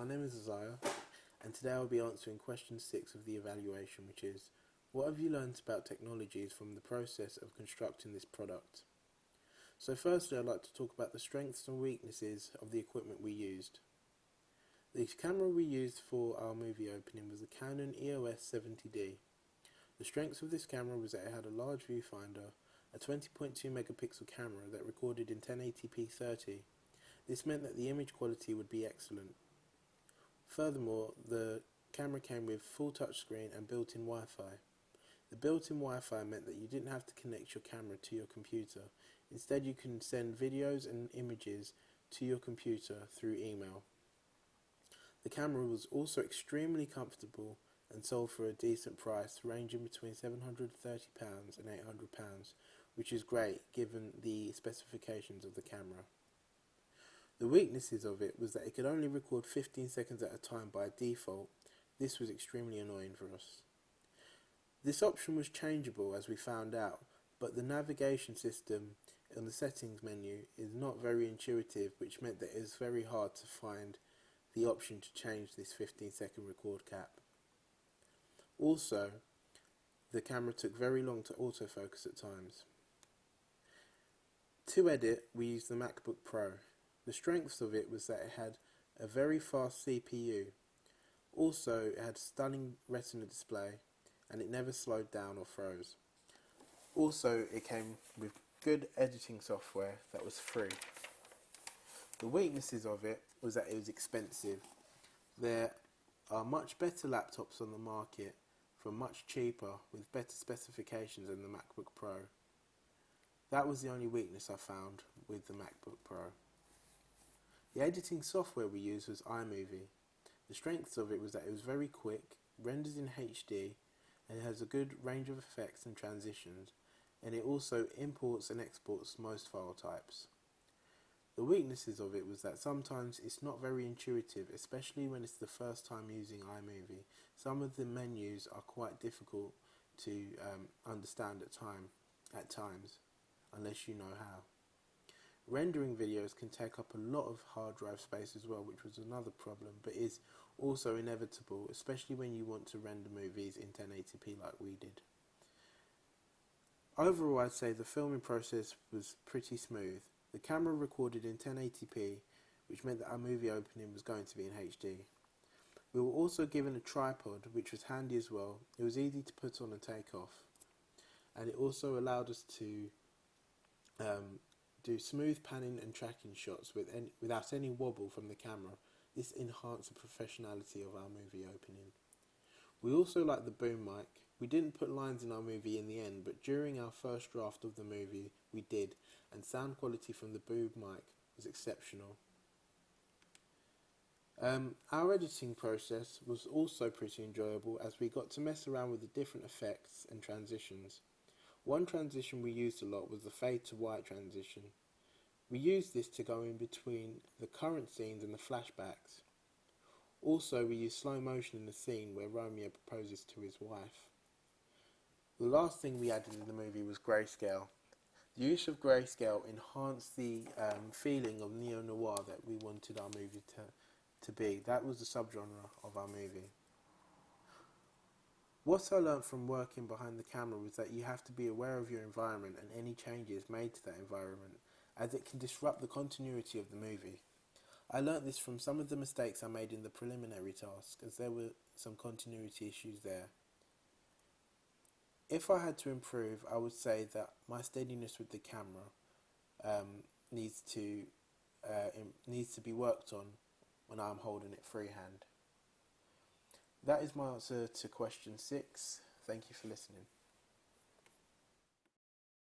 my name is Isaiah, and today I'll be answering question 6 of the evaluation, which is, what have you learned about technologies from the process of constructing this product? So firstly, I'd like to talk about the strengths and weaknesses of the equipment we used. The camera we used for our movie opening was the Canon EOS 70D. The strengths of this camera was that it had a large viewfinder, a 20.2 megapixel camera that recorded in 1080p 30. This meant that the image quality would be excellent. Furthermore, the camera came with full touchscreen and built-in Wi-Fi. The built-in Wi-Fi meant that you didn't have to connect your camera to your computer. Instead, you can send videos and images to your computer through email. The camera was also extremely comfortable and sold for a decent price, ranging between £730 and £800, which is great given the specifications of the camera. The weaknesses of it was that it could only record 15 seconds at a time by default. This was extremely annoying for us. This option was changeable, as we found out, but the navigation system in the settings menu is not very intuitive, which meant that it was very hard to find the option to change this 15-second record cap. Also, the camera took very long to autofocus at times. To edit, we used the MacBook Pro. The strengths of it was that it had a very fast CPU. Also, it had a stunning retina display and it never slowed down or froze. Also, it came with good editing software that was free. The weaknesses of it was that it was expensive. There are much better laptops on the market for much cheaper with better specifications than the MacBook Pro. That was the only weakness I found with the MacBook Pro. The editing software we used was iMovie. The strengths of it was that it was very quick, renders in HD, and it has a good range of effects and transitions, and it also imports and exports most file types. The weaknesses of it was that sometimes it's not very intuitive, especially when it's the first time using iMovie. Some of the menus are quite difficult to understand at times, unless you know how. Rendering videos can take up a lot of hard drive space as well, which was another problem, but is also inevitable, especially when you want to render movies in 1080p like we did. Overall, I'd say the filming process was pretty smooth. The camera recorded in 1080p, which meant that our movie opening was going to be in HD. We were also given a tripod, which was handy as well. It was easy to put on and take off, and it also allowed us to do smooth panning and tracking shots without any wobble from the camera. This enhanced the professionality of our movie opening. We also liked the boom mic. We didn't put lines in our movie in the end, but during our first draft of the movie we did, and sound quality from the boom mic was exceptional. Our editing process was also pretty enjoyable, as we got to mess around with the different effects and transitions. One transition we used a lot was the fade to white transition. We used this to go in between the current scenes and the flashbacks. Also, we used slow motion in the scene where Romeo proposes to his wife. The last thing we added in the movie was grayscale. The use of grayscale enhanced the feeling of neo-noir that we wanted our movie to be. That was the subgenre of our movie. What I learnt from working behind the camera was that you have to be aware of your environment and any changes made to that environment, as it can disrupt the continuity of the movie. I learnt this from some of the mistakes I made in the preliminary task, as there were some continuity issues there. If I had to improve, I would say that my steadiness with the camera needs to be worked on when I'm holding it freehand. That is my answer to question 6. Thank you for listening.